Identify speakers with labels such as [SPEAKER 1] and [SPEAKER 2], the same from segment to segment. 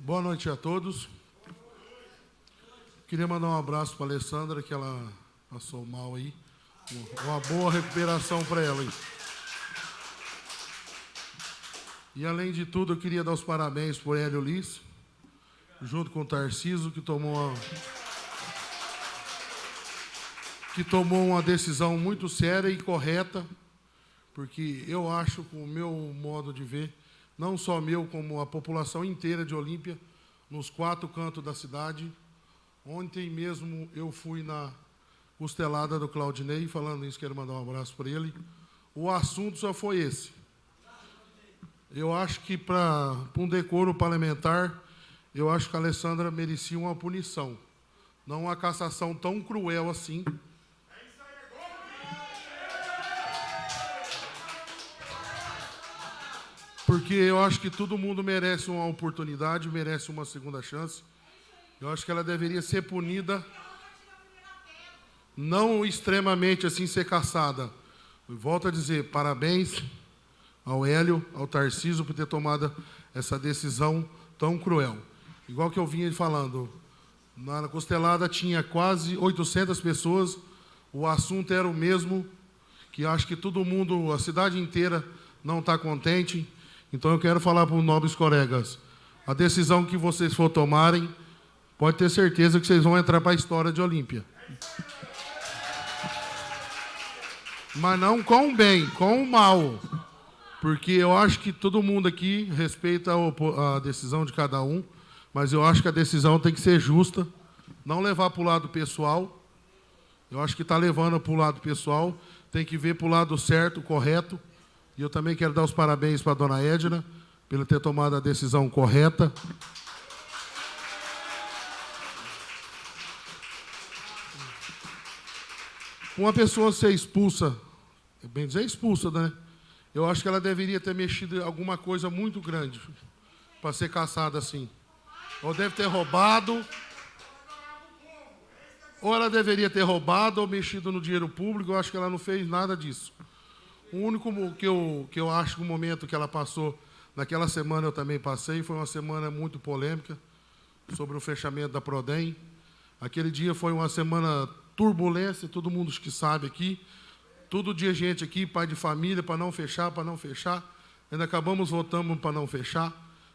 [SPEAKER 1] Boa noite a todos. Queria mandar um abraço para a Alessandra, que ela passou mal aí. Uma boa recuperação para ela aí. E, além de tudo, eu queria dar os parabéns para o Hélio Liz, junto com o Tarcísio, que tomou uma decisão muito séria e correta, porque eu acho, com o meu modo de ver, não só meu, como a população inteira de Olímpia, nos 4 cantos da cidade. Ontem mesmo eu fui na costelada do Claudinei, falando isso, quero mandar um abraço para ele. O assunto só foi esse. Eu acho que, para um decoro parlamentar, eu acho que a Alessandra merecia uma punição, não uma cassação tão cruel assim. Porque eu acho que todo mundo merece uma oportunidade, merece uma segunda chance. Eu acho que ela deveria ser punida, não extremamente assim ser caçada. Eu volto a dizer, parabéns ao Hélio, ao Tarcísio, por ter tomado essa decisão tão cruel. Igual que eu vinha falando, na costelada tinha quase 800 pessoas, o assunto era o mesmo, que acho que todo mundo, a cidade inteira, não está contente. Então eu quero falar para os nobres colegas, a decisão que vocês for tomarem, pode ter certeza que vocês vão entrar para a história de Olímpia. Mas não com o bem, com o mal. Porque eu acho que todo mundo aqui respeita a decisão de cada um, mas eu acho que a decisão tem que ser justa, não levar para o lado pessoal. Eu acho que está levando para o lado pessoal, tem que ver para o lado certo, correto. E eu também quero dar os parabéns para a dona Edna, pela ter tomado a decisão correta. Uma pessoa ser expulsa, bem dizer expulsa, né? Eu acho que ela deveria ter mexido em alguma coisa muito grande para ser caçada assim. Ou deve ter roubado, ou ela deveria ter roubado ou mexido no dinheiro público. Eu acho que ela não fez nada disso. O único que eu acho que o momento que ela passou, naquela semana eu também passei, foi uma semana muito polêmica sobre o fechamento da Prodem. Aquele dia foi uma semana turbulência, todo mundo que sabe aqui. Todo dia gente aqui, pai de família, para não fechar. Ainda acabamos votando para não fechar.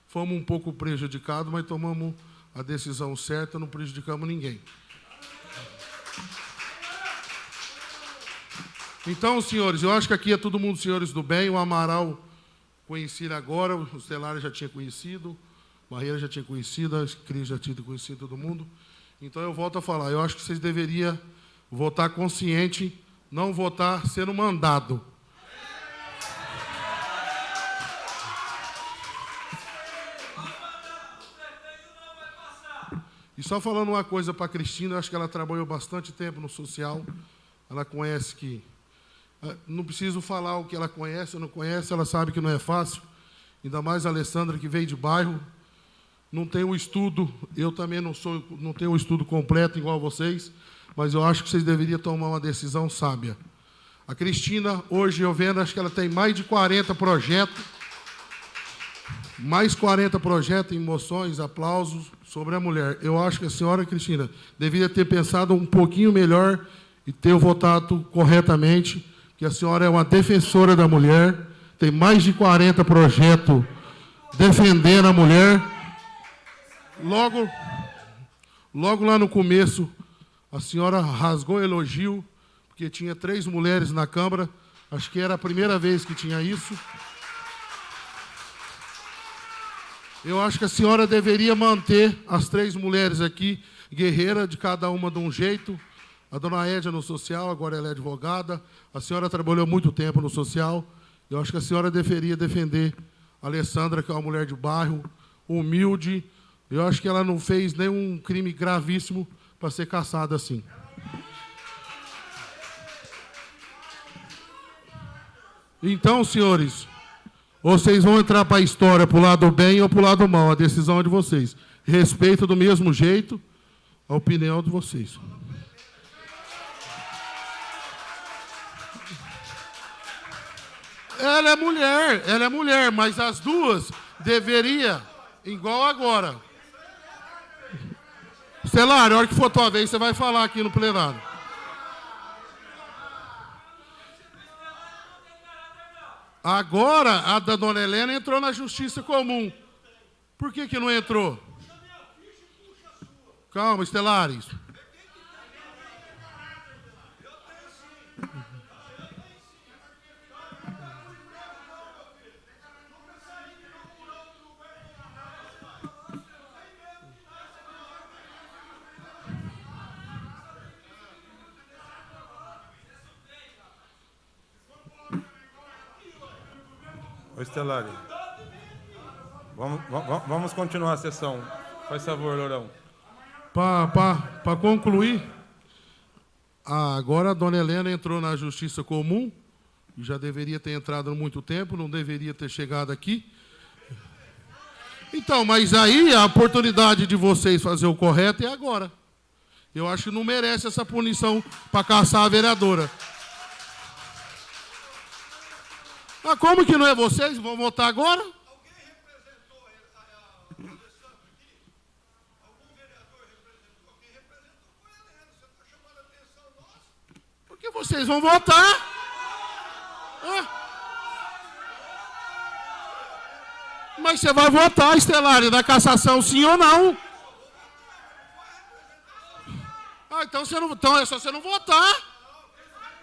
[SPEAKER 1] Fomos um pouco prejudicados, mas tomamos a decisão certa, não prejudicamos ninguém. Então, senhores, eu acho que aqui é todo mundo senhores do bem. O Amaral conheci agora, o Estelar já tinha conhecido, o Barreira já tinha conhecido, a Cris já tinha conhecido todo mundo. Então, eu volto a falar, eu acho que vocês deveriam votar consciente, não votar sendo mandado. E só falando uma coisa para a Cristina, eu acho que ela trabalhou bastante tempo no social, ela conhece que... Não preciso falar o que ela conhece ou não conhece, ela sabe que não é fácil. Ainda mais a Alessandra, que veio de bairro, não tem um estudo, eu também não tenho um estudo completo igual a vocês, mas eu acho que vocês deveriam tomar uma decisão sábia. A Cristina, hoje eu vendo, acho que ela tem mais de 40 projetos, em moções, aplausos sobre a mulher. Eu acho que a senhora Cristina deveria ter pensado um pouquinho melhor e ter votado corretamente, que a senhora é uma defensora da mulher, tem mais de 40 projetos defendendo a mulher. Logo lá no começo, a senhora rasgou elogio, porque tinha 3 mulheres na Câmara, acho que era a primeira vez que tinha isso. Eu acho que a senhora deveria manter as 3 mulheres aqui, guerreira, de cada uma de um jeito. A dona Edna no social, agora ela é advogada. A senhora trabalhou muito tempo no social. Eu acho que a senhora deveria defender a Alessandra, que é uma mulher de bairro, humilde. Eu acho que ela não fez nenhum crime gravíssimo para ser caçada assim. Então, senhores, vocês vão entrar para a história, para o lado bem ou para o lado mal. A decisão é de vocês. Respeito do mesmo jeito a opinião de vocês. Ela é mulher, mas as duas deveriam, igual agora, Estelar, a hora que for a tua vez, você vai falar aqui no plenário. Agora, a da dona Helena entrou na justiça comum. Por que que não entrou? Calma, Estelares.
[SPEAKER 2] Ô, Estelari, vamos continuar a sessão. Faz favor, Lourão.
[SPEAKER 1] Para concluir, agora a dona Helena entrou na justiça comum, e já deveria ter entrado há muito tempo, não deveria ter chegado aqui. Então, mas aí a oportunidade de vocês fazer o correto é agora. Eu acho que não merece essa punição para caçar a vereadora. Ah, como que não é vocês? Vão votar agora?
[SPEAKER 3] Alguém representou a eleição aqui? Algum vereador representou? Quem representou foi a Helena. Você está chamando a atenção nossa?
[SPEAKER 1] Porque vocês vão votar. Ah. Mas você vai votar, Estelário, da cassação, sim ou não? Ah, então, então é só você não votar.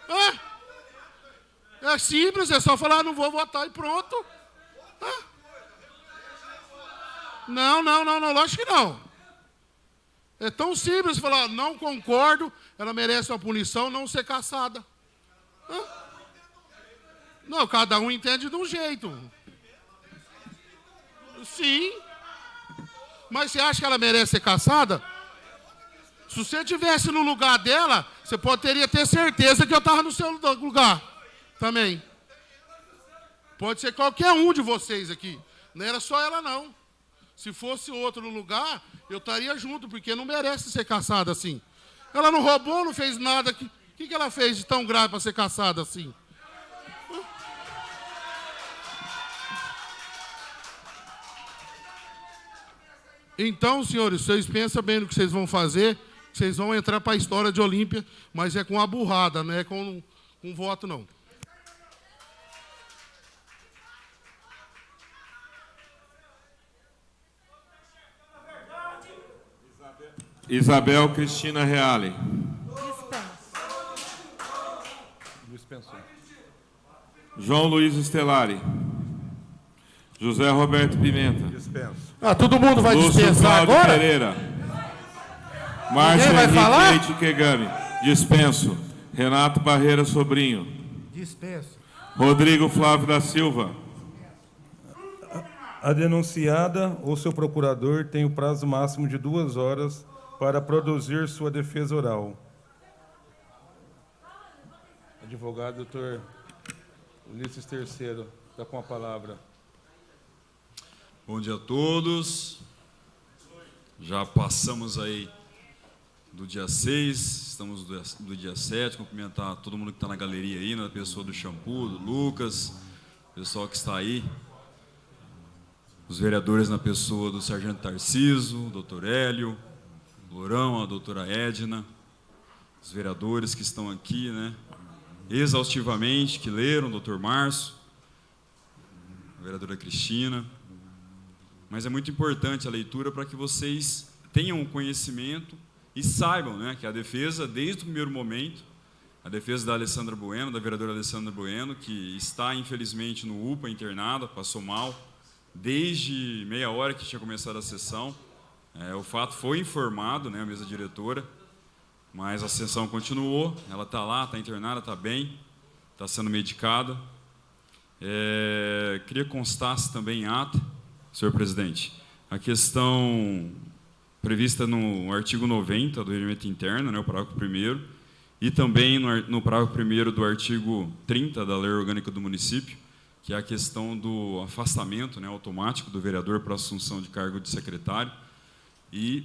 [SPEAKER 1] Ah. É simples, é só falar, não vou votar e pronto. Ah. Não, lógico que não. É tão simples falar, não concordo, ela merece uma punição, não ser caçada. Ah. Não, cada um entende de um jeito. Sim. Mas você acha que ela merece ser caçada? Se você estivesse no lugar dela, você poderia ter certeza que eu estava no seu lugar. Também. Pode ser qualquer um de vocês aqui. Não era só ela, não. Se fosse outro no lugar, eu estaria junto, porque não merece ser caçada assim. Ela não roubou, não fez nada. O que ela fez de tão grave para ser caçada assim? Então, senhores, vocês pensam bem no que vocês vão fazer. Vocês vão entrar para a história de Olímpia, mas é com a burrada, não é com voto, não.
[SPEAKER 4] Isabel Cristina Reale.
[SPEAKER 2] Dispensou.
[SPEAKER 4] João Luiz Estelari. José Roberto Pimenta.
[SPEAKER 2] Dispenso.
[SPEAKER 1] Ah, todo mundo vai
[SPEAKER 4] Lúcio
[SPEAKER 1] dispensar
[SPEAKER 4] Cláudio
[SPEAKER 1] agora?
[SPEAKER 4] Pereira. Márcio
[SPEAKER 1] vai
[SPEAKER 4] Henrique
[SPEAKER 1] falar?
[SPEAKER 4] Leite Kegami. Dispenso. Renato Barreira Sobrinho.
[SPEAKER 1] Dispenso.
[SPEAKER 4] Rodrigo Flávio da Silva.
[SPEAKER 2] A denunciada ou seu procurador tem o prazo máximo de 2 horas para produzir sua defesa oral. Advogado, doutor Ulisses Terceiro, está com a palavra.
[SPEAKER 5] Bom dia a todos. Já passamos aí do dia 6, estamos do dia 7. Cumprimentar todo mundo que está na galeria aí, na pessoa do Shampoo, do Lucas, pessoal que está aí. Os vereadores na pessoa do Sargento Tarciso, doutor Hélio, Lourão, a doutora Edna, os vereadores que estão aqui, né, exaustivamente, que leram, doutor Márcio, a vereadora Cristina. Mas é muito importante a leitura para que vocês tenham conhecimento e saibam, né, que a defesa, desde o primeiro momento, a defesa da Alessandra Bueno, da vereadora Alessandra Bueno, que está, infelizmente, no UPA, internada, passou mal, desde meia hora que tinha começado a sessão. O fato foi informado, né, a mesa diretora, mas a sessão continuou, ela está lá, está internada, está bem, está sendo medicada. Queria que constasse também em ata, senhor presidente, a questão prevista no artigo 90 do regimento interno, né, o parágrafo 1º, e também no parágrafo 1º do artigo 30 da Lei Orgânica do Município, que é a questão do afastamento, né, automático do vereador para assunção de cargo de secretário. E,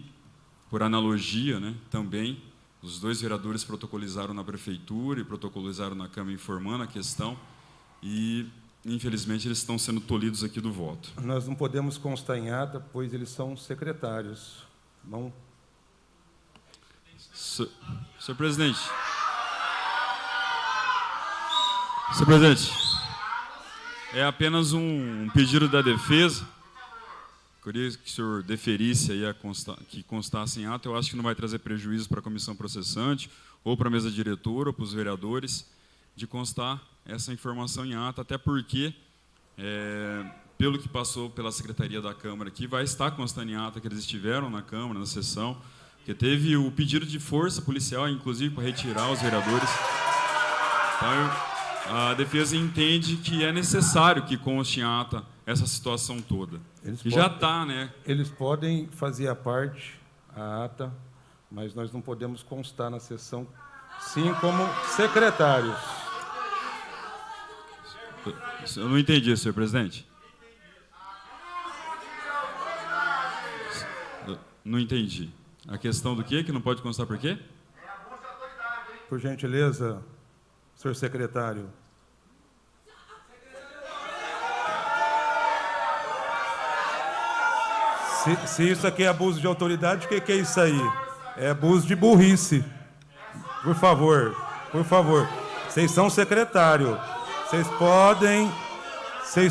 [SPEAKER 5] por analogia, né, também, os dois vereadores protocolizaram na prefeitura e protocolizaram na Câmara informando a questão e, infelizmente, eles estão sendo tolhidos aqui do voto.
[SPEAKER 2] Nós não podemos constar em ata, pois eles são secretários. Não.
[SPEAKER 5] Senhor presidente. Senhor presidente, é apenas um pedido da defesa. Queria que o senhor deferisse aí que constasse em ato. Eu acho que não vai trazer prejuízo para a comissão processante, ou para a mesa diretora, ou para os vereadores, de constar essa informação em ato, até porque, pelo que passou pela Secretaria da Câmara aqui, vai estar constando em ato que eles estiveram na Câmara, na sessão, que teve o pedido de força policial, inclusive, para retirar os vereadores. Então, a defesa entende que é necessário que conste em ata essa situação toda. E já está, né?
[SPEAKER 2] Eles podem fazer a parte, a ata, mas nós não podemos constar na sessão, sim, como secretários.
[SPEAKER 5] Eu não entendi, senhor presidente. Não entendi. A questão do quê? Que não pode constar por quê?
[SPEAKER 2] Por gentileza, senhor secretário. Se isso aqui é abuso de autoridade, o que é isso aí? É abuso de burrice. Por favor, por favor. Vocês são secretário. Vocês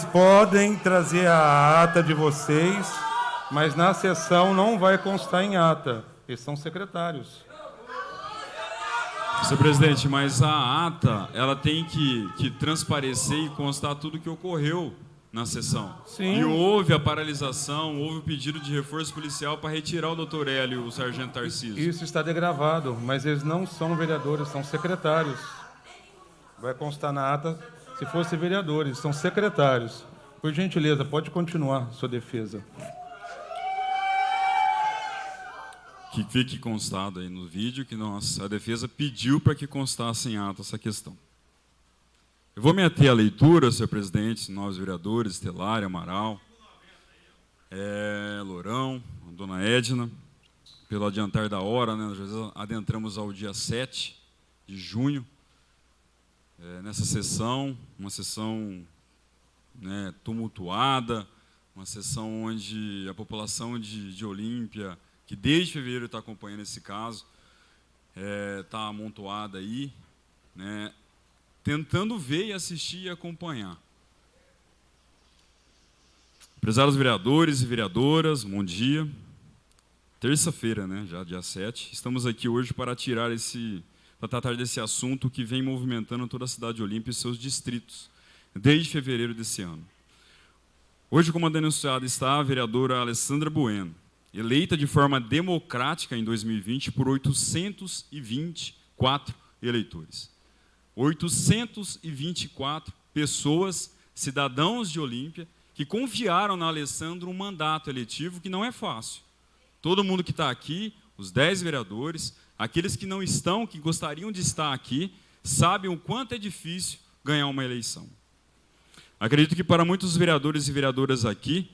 [SPEAKER 2] podem trazer a ata de vocês, mas na sessão não vai constar em ata. Eles são secretários.
[SPEAKER 5] Senhor presidente, mas a ata, ela tem que transparecer e constar tudo o que ocorreu na sessão.
[SPEAKER 2] Sim.
[SPEAKER 5] E houve a paralisação, houve o pedido de reforço policial para retirar o doutor Hélio e o sargento Tarcísio.
[SPEAKER 2] Isso está degravado, mas eles não são vereadores, são secretários. Vai constar na ata, se fossem vereadores, são secretários. Por gentileza, pode continuar sua defesa.
[SPEAKER 5] Que fique constado aí no vídeo que a defesa pediu para que constasse em ata essa questão. Eu vou me ater à leitura, senhor presidente, nós vereadores, Estelário, Amaral, Lourão, a dona Edna, pelo adiantar da hora, né, nós já adentramos ao dia 7 de junho, nessa sessão, uma sessão, né, tumultuada, uma sessão onde a população de Olímpia, que desde fevereiro está acompanhando esse caso, está amontoada aí, né, tentando ver e assistir e acompanhar. Prezados vereadores e vereadoras, bom dia. Terça-feira, né, já dia 7, estamos aqui hoje para tratar desse assunto que vem movimentando toda a cidade de Olímpia e seus distritos, desde fevereiro desse ano. Hoje, como denunciada, está a vereadora Alessandra Bueno, eleita de forma democrática em 2020 por 824 eleitores. 824 pessoas, cidadãos de Olímpia, que confiaram na Alessandra um mandato eletivo que não é fácil. Todo mundo que está aqui, os 10 vereadores, aqueles que não estão, que gostariam de estar aqui, sabem o quanto é difícil ganhar uma eleição. Acredito que para muitos vereadores e vereadoras aqui,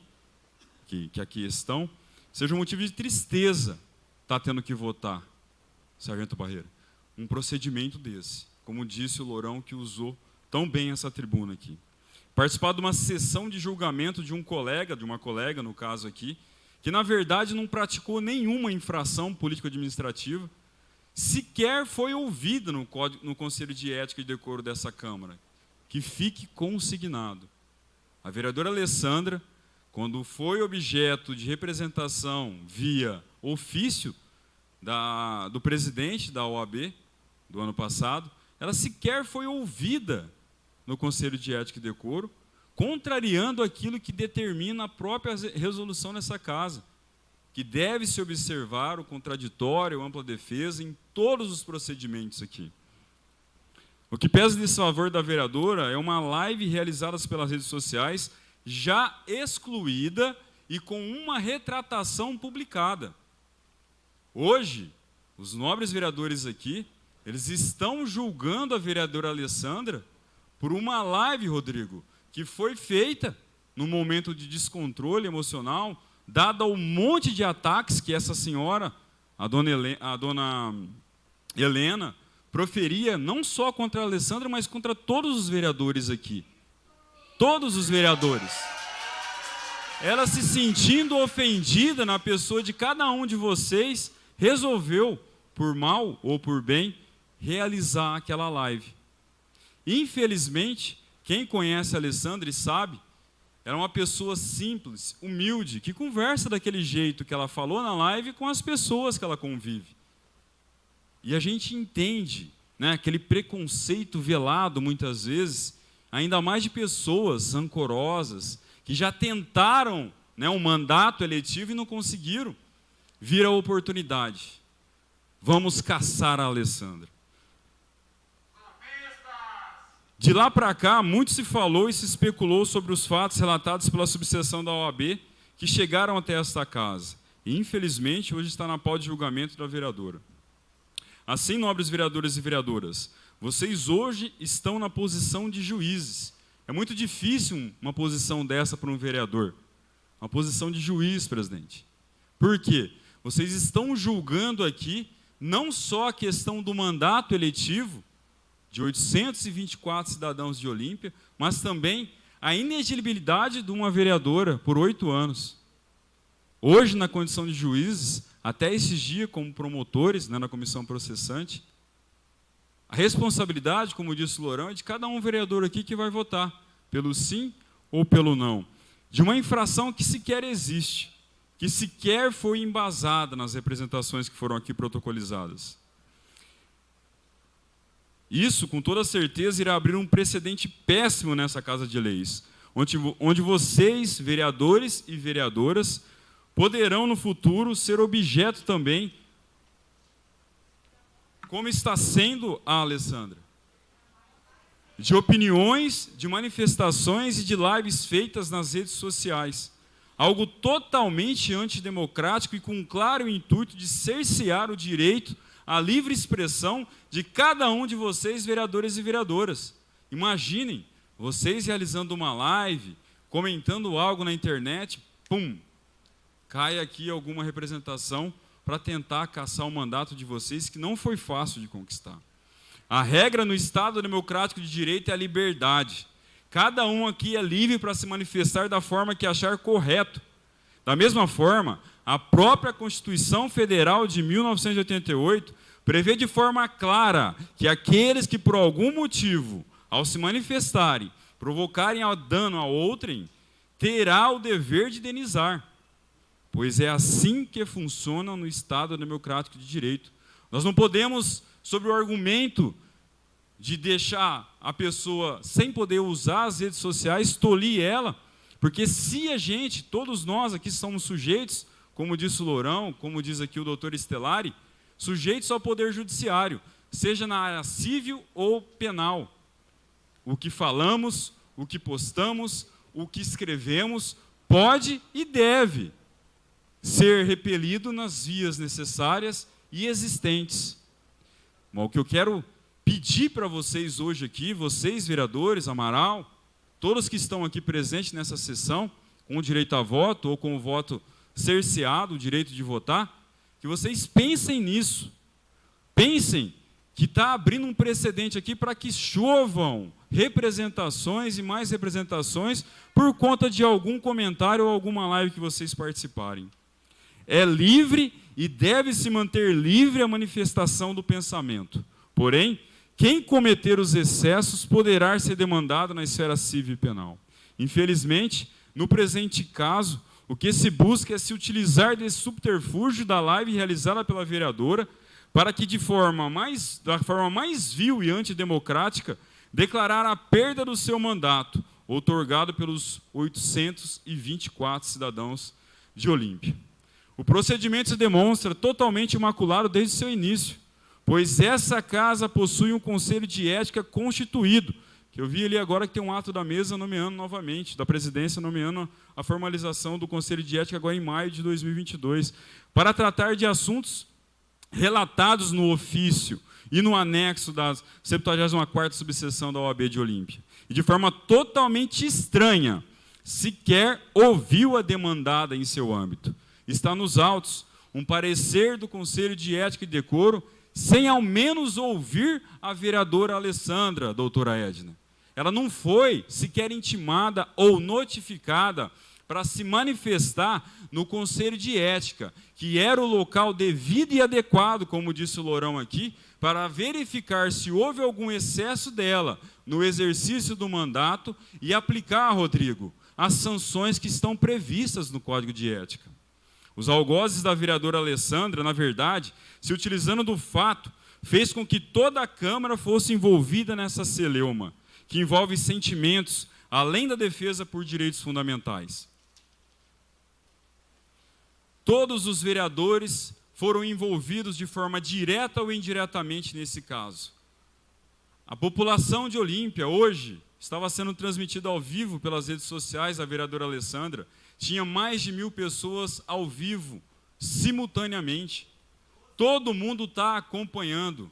[SPEAKER 5] que aqui estão, seja um motivo de tristeza estar tendo que votar, sargento Barreira, um procedimento desse. Como disse o Lourão, que usou tão bem essa tribuna aqui. Participar de uma sessão de julgamento de uma colega, no caso aqui, que na verdade não praticou nenhuma infração político-administrativa, sequer foi ouvida no Conselho de Ética e Decoro dessa Câmara. Que fique consignado. A vereadora Alessandra, quando foi objeto de representação via ofício do presidente da OAB, do ano passado, ela sequer foi ouvida no Conselho de Ética e Decoro, contrariando aquilo que determina a própria resolução nessa casa, que deve se observar o contraditório, a ampla defesa em todos os procedimentos aqui. O que pesa nesse favor da vereadora é uma live realizada pelas redes sociais, já excluída e com uma retratação publicada. Hoje, os nobres vereadores aqui, eles estão julgando a vereadora Alessandra por uma live, Rodrigo, que foi feita num momento de descontrole emocional, dado ao monte de ataques que essa senhora, a dona Helena, proferia não só contra a Alessandra, mas contra todos os vereadores aqui. Todos os vereadores. Ela, se sentindo ofendida na pessoa de cada um de vocês, resolveu, por mal ou por bem, realizar aquela live. Infelizmente, quem conhece a Alessandra e sabe, ela é uma pessoa simples, humilde, que conversa daquele jeito que ela falou na live com as pessoas que ela convive. E a gente entende, né, aquele preconceito velado, muitas vezes, ainda mais de pessoas rancorosas, que já tentaram, né, um mandato eletivo e não conseguiram. Vira a oportunidade. Vamos caçar a Alessandra. De lá para cá, muito se falou e se especulou sobre os fatos relatados pela subseção da OAB que chegaram até esta casa. E, infelizmente, hoje está na pauta de julgamento da vereadora. Assim, nobres vereadores e vereadoras, vocês hoje estão na posição de juízes. É muito difícil uma posição dessa para um vereador. Uma posição de juiz, presidente. Por quê? Vocês estão julgando aqui não só a questão do mandato eletivo de 824 cidadãos de Olímpia, mas também a inelegibilidade de uma vereadora por 8 anos. Hoje, na condição de juízes, até esses dias como promotores, né, na comissão processante, a responsabilidade, como disse o Lourão, é de cada um vereador aqui que vai votar pelo sim ou pelo não, de uma infração que sequer existe, que sequer foi embasada nas representações que foram aqui protocolizadas. Isso, com toda certeza, irá abrir um precedente péssimo nessa Casa de Leis, onde vocês, vereadores e vereadoras, poderão no futuro ser objeto também, como está sendo a Alessandra, de opiniões, de manifestações e de lives feitas nas redes sociais. Algo totalmente antidemocrático e com um claro intuito de cercear o direito à livre expressão de cada um de vocês, vereadores e vereadoras. Imaginem, vocês realizando uma live, comentando algo na internet, pum, cai aqui alguma representação para tentar caçar o mandato de vocês, que não foi fácil de conquistar. A regra no Estado democrático de direito é a liberdade. Cada um aqui é livre para se manifestar da forma que achar correto. Da mesma forma, a própria Constituição Federal de 1988 prevê de forma clara que aqueles que, por algum motivo, ao se manifestarem, provocarem dano a outrem, terá o dever de indenizar. Pois é assim que funciona no Estado democrático de direito. Nós não podemos, sob o argumento de deixar a pessoa sem poder usar as redes sociais, tolir ela, porque se a gente, todos nós aqui somos sujeitos, como disse o Lourão, como diz aqui o doutor Estelari, sujeitos ao poder judiciário, seja na área civil ou penal. O que falamos, o que postamos, o que escrevemos, pode e deve ser repelido nas vias necessárias e existentes. Mas o que eu quero pedir para vocês hoje aqui, vocês vereadores, Amaral, todos que estão aqui presentes nessa sessão, com o direito a voto ou com o voto cerceado, o direito de votar, que vocês pensem nisso. Pensem que está abrindo um precedente aqui para que chovam representações e mais representações por conta de algum comentário ou alguma live que vocês participarem. É livre e deve se manter livre a manifestação do pensamento. Porém, quem cometer os excessos poderá ser demandado na esfera civil e penal. Infelizmente, no presente caso, o que se busca é se utilizar desse subterfúgio da live realizada pela vereadora para que, da forma mais vil e antidemocrática, declarar a perda do seu mandato, outorgado pelos 824 cidadãos de Olímpia. O procedimento se demonstra totalmente imaculado desde seu início, pois essa casa possui um conselho de ética constituído, que eu vi ali agora que tem um ato da mesa nomeando novamente, da presidência nomeando a formalização do conselho de ética agora em maio de 2022, para tratar de assuntos relatados no ofício e no anexo da 74ª subseção da OAB de Olímpia. E de forma totalmente estranha, sequer ouviu a demandada em seu âmbito. Está nos autos um parecer do Conselho de Ética e Decoro, sem ao menos ouvir a vereadora Alessandra, a doutora Edna. Ela não foi sequer intimada ou notificada para se manifestar no Conselho de Ética, que era o local devido e adequado, como disse o Lourão aqui, para verificar se houve algum excesso dela no exercício do mandato e aplicar, Rodrigo, as sanções que estão previstas no Código de Ética. Os algozes da vereadora Alessandra, na verdade, se utilizando do fato, fez com que toda a Câmara fosse envolvida nessa celeuma, que envolve sentimentos, além da defesa por direitos fundamentais. Todos os vereadores foram envolvidos de forma direta ou indiretamente nesse caso. A população de Olímpia, hoje, estava sendo transmitida ao vivo pelas redes sociais, a vereadora Alessandra, tinha mais de 1.000 pessoas ao vivo, simultaneamente. Todo mundo está acompanhando.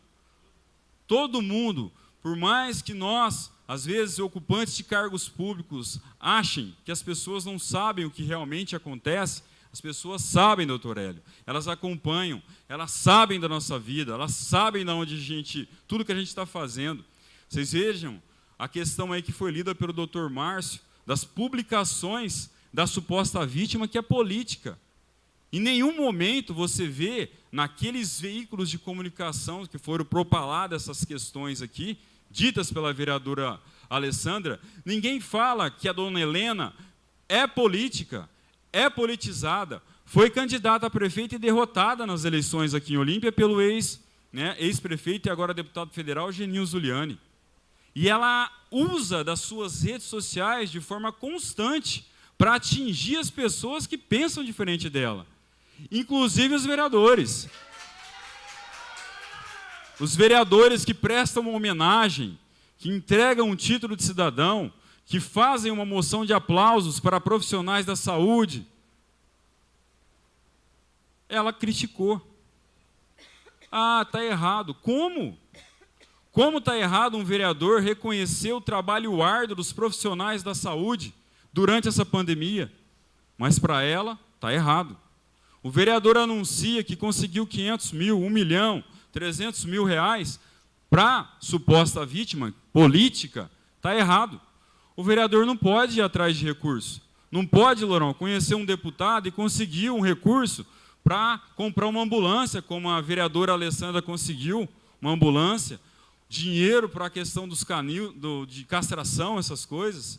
[SPEAKER 5] Todo mundo, por mais que nós, às vezes, ocupantes de cargos públicos, achem que as pessoas não sabem o que realmente acontece, as pessoas sabem, doutor Hélio. Elas acompanham, elas sabem da nossa vida, elas sabem de onde tudo que a gente está fazendo. Vocês vejam a questão aí que foi lida pelo doutor Márcio, das publicações da suposta vítima, que é política. Em nenhum momento você vê, naqueles veículos de comunicação que foram propaladas essas questões aqui, ditas pela vereadora Alessandra, ninguém fala que a dona Helena é política, é politizada, foi candidata a prefeita e derrotada nas eleições aqui em Olímpia pelo ex-prefeito e agora deputado federal, Geninho Zuliani. E ela usa das suas redes sociais de forma constante para atingir as pessoas que pensam diferente dela, inclusive os vereadores. Os vereadores que prestam uma homenagem, que entregam um título de cidadão, que fazem uma moção de aplausos para profissionais da saúde. Ela criticou. Ah, está errado. Como? Como está errado um vereador reconhecer o trabalho árduo dos profissionais da saúde durante essa pandemia? Mas para ela, está errado. O vereador anuncia que conseguiu 500 mil, 1 milhão, 300 mil reais para suposta vítima política, está errado. O vereador não pode ir atrás de recurso. Não pode, Lourão, conhecer um deputado e conseguir um recurso para comprar uma ambulância, como a vereadora Alessandra conseguiu, uma ambulância, dinheiro para a questão dos canil, de castração, essas coisas,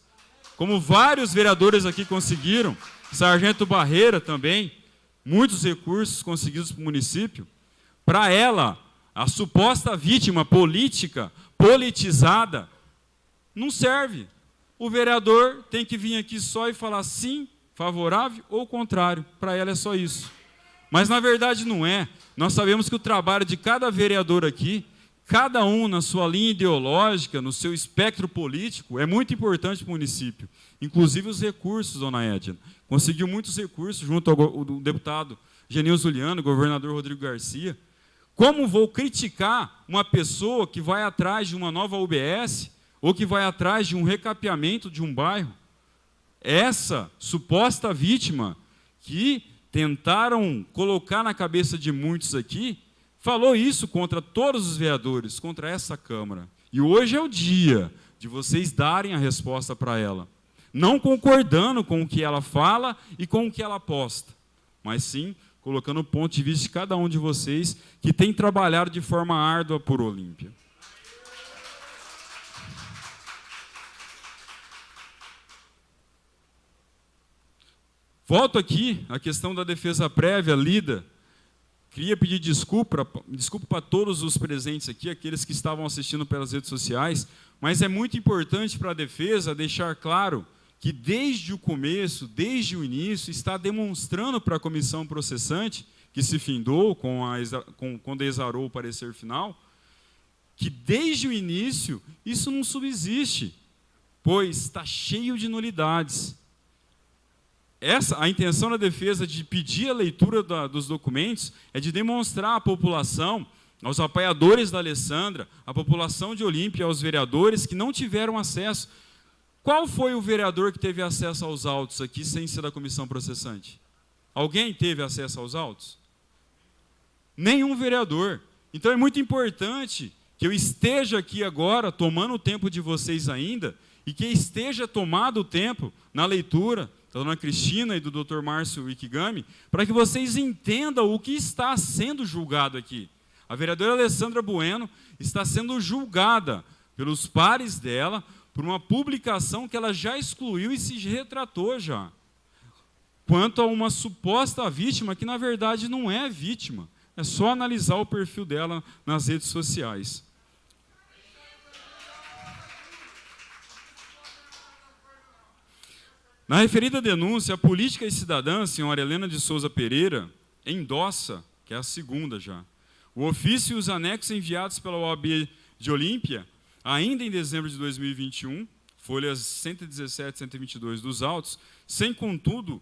[SPEAKER 5] como vários vereadores aqui conseguiram, Sargento Barreira também, muitos recursos conseguidos para o município. Para ela, a suposta vítima política, politizada, não serve. O vereador tem que vir aqui só e falar sim, favorável ou contrário. Para ela é só isso. Mas, na verdade, não é. Nós sabemos que o trabalho de cada vereador aqui, cada um na sua linha ideológica, no seu espectro político, é muito importante para o município. Inclusive os recursos, dona Edna. Conseguiu muitos recursos junto ao deputado Geninho Zuliani, governador Rodrigo Garcia. Como vou criticar uma pessoa que vai atrás de uma nova UBS ou que vai atrás de um recapeamento de um bairro? Essa suposta vítima que tentaram colocar na cabeça de muitos aqui, falou isso contra todos os vereadores, contra essa Câmara. E hoje é o dia de vocês darem a resposta para ela. Não concordando com o que ela fala e com o que ela posta, mas sim colocando o ponto de vista de cada um de vocês que tem trabalhado de forma árdua por Olímpia. Volto aqui à questão da defesa prévia lida. Queria pedir desculpa para todos os presentes aqui, aqueles que estavam assistindo pelas redes sociais, mas é muito importante para a defesa deixar claro que desde o começo, desde o início, está demonstrando para a comissão processante, que se findou quando exarou o parecer final, que desde o início isso não subsiste, pois está cheio de nulidades. A intenção da defesa de pedir a leitura dos documentos é de demonstrar à população, aos apoiadores da Alessandra, à população de Olímpia, aos vereadores que não tiveram acesso. Qual foi o vereador que teve acesso aos autos aqui sem ser da comissão processante? Alguém teve acesso aos autos? Nenhum vereador. Então é muito importante que eu esteja aqui agora, tomando o tempo de vocês ainda, e que esteja tomado o tempo na leitura da dona Cristina e do Dr. Márcio Ikigami, para que vocês entendam o que está sendo julgado aqui. A vereadora Alessandra Bueno está sendo julgada pelos pares dela por uma publicação que ela já excluiu e se retratou já, quanto a uma suposta vítima que, na verdade, não é vítima. É só analisar o perfil dela nas redes sociais. Na referida denúncia, a Política e Cidadã, a senhora Helena de Souza Pereira, endossa, que é a segunda já, o ofício e os anexos enviados pela OAB de Olímpia, ainda em dezembro de 2021, folhas 117 e 122 dos autos, sem, contudo,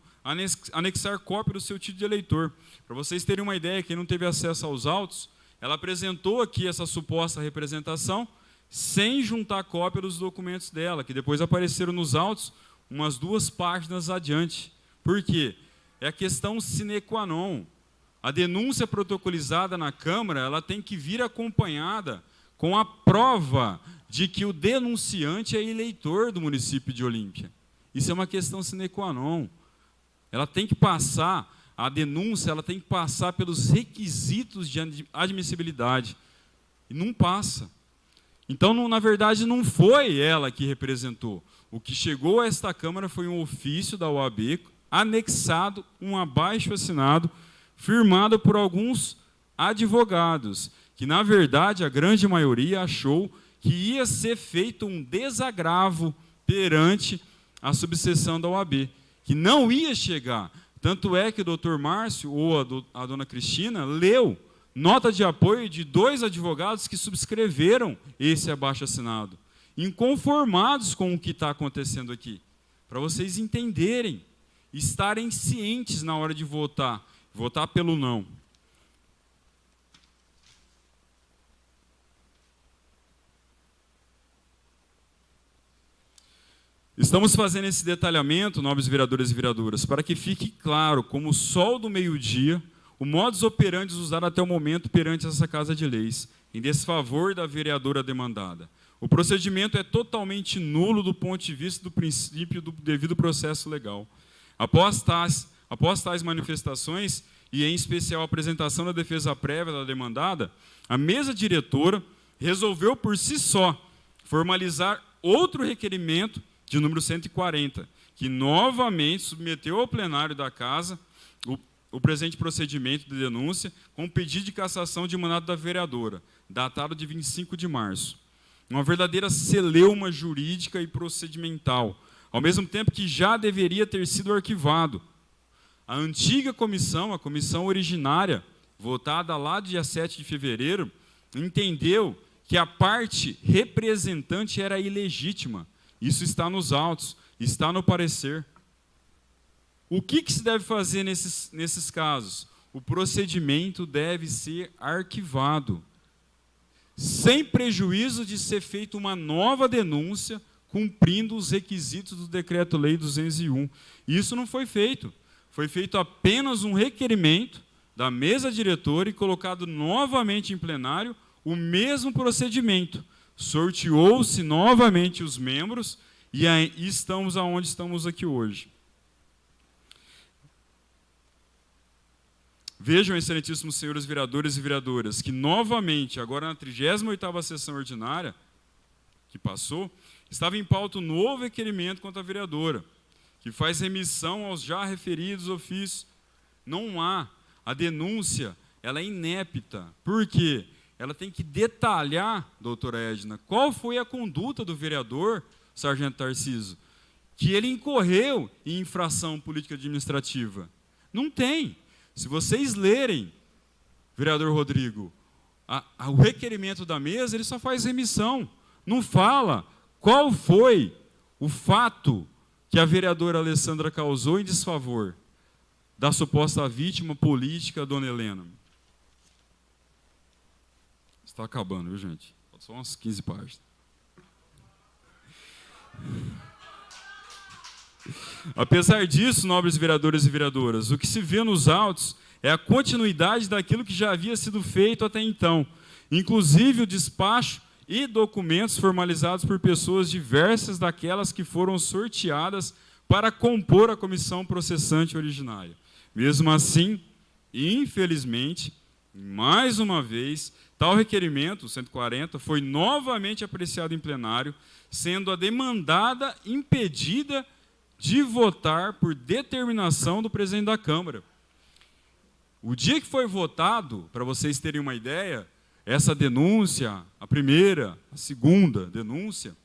[SPEAKER 5] anexar cópia do seu título de eleitor. Para vocês terem uma ideia, quem não teve acesso aos autos, ela apresentou aqui essa suposta representação sem juntar cópia dos documentos dela, que depois apareceram nos autos umas 2 páginas adiante. Por quê? É a questão sine qua non. A denúncia protocolizada na Câmara, ela tem que vir acompanhada com a prova de que o denunciante é eleitor do município de Olímpia. Isso é uma questão sine qua non. Ela tem que passar, a denúncia, ela tem que passar pelos requisitos de admissibilidade. E não passa. Então, na verdade, não foi ela que representou. O que chegou a esta Câmara foi um ofício da OAB, anexado, um abaixo-assinado, firmado por alguns advogados, que, na verdade, a grande maioria achou que ia ser feito um desagravo perante a subseção da OAB, que não ia chegar. Tanto é que o doutor Márcio, ou a dona Cristina, leu nota de apoio de 2 advogados que subscreveram esse abaixo-assinado, inconformados com o que está acontecendo aqui, para vocês entenderem, estarem cientes na hora de votar pelo não. Estamos fazendo esse detalhamento, nobres vereadores e vereadoras, para que fique claro, como o sol do meio-dia, o modus operandi usado até o momento perante essa Casa de Leis, em desfavor da vereadora demandada. O procedimento é totalmente nulo do ponto de vista do princípio do devido processo legal. Após tais manifestações, e em especial a apresentação da defesa prévia da demandada, a mesa diretora resolveu por si só formalizar outro requerimento de número 140, que novamente submeteu ao plenário da Casa o presente procedimento de denúncia com pedido de cassação de mandato da vereadora, datado de 25 de março. Uma verdadeira celeuma jurídica e procedimental, ao mesmo tempo que já deveria ter sido arquivado. A antiga comissão, a comissão originária, votada lá dia 7 de fevereiro, entendeu que a parte representante era ilegítima. Isso está nos autos, está no parecer. O que se deve fazer nesses casos? O procedimento deve ser arquivado, sem prejuízo de ser feita uma nova denúncia, cumprindo os requisitos do Decreto-Lei 201. Isso não foi feito. Foi feito apenas um requerimento da mesa diretora e colocado novamente em plenário o mesmo procedimento. Sorteou-se novamente os membros e aí estamos aonde estamos aqui hoje. Vejam, excelentíssimos senhores vereadores e vereadoras, que novamente, agora na 38ª sessão ordinária, que passou, estava em pauta um novo requerimento contra a vereadora, que faz remissão aos já referidos ofícios. Não há. A denúncia, ela é inepta. Por quê? Ela tem que detalhar, doutora Edna, qual foi a conduta do vereador, sargento Tarcísio, que ele incorreu em infração política administrativa. Não tem. Se vocês lerem, vereador Rodrigo, o requerimento da mesa, ele só faz remissão. Não fala qual foi o fato que a vereadora Alessandra causou em desfavor da suposta vítima política, dona Helena. Está acabando, viu, gente? Só umas 15 páginas. Apesar disso, nobres vereadores e vereadoras, o que se vê nos autos é a continuidade daquilo que já havia sido feito até então, inclusive o despacho e documentos formalizados por pessoas diversas daquelas que foram sorteadas para compor a comissão processante originária. Mesmo assim, infelizmente, mais uma vez, tal requerimento, o 140, foi novamente apreciado em plenário, sendo a demandada impedida de votar por determinação do presidente da Câmara. O dia que foi votado, para vocês terem uma ideia, essa denúncia, a primeira, a segunda denúncia,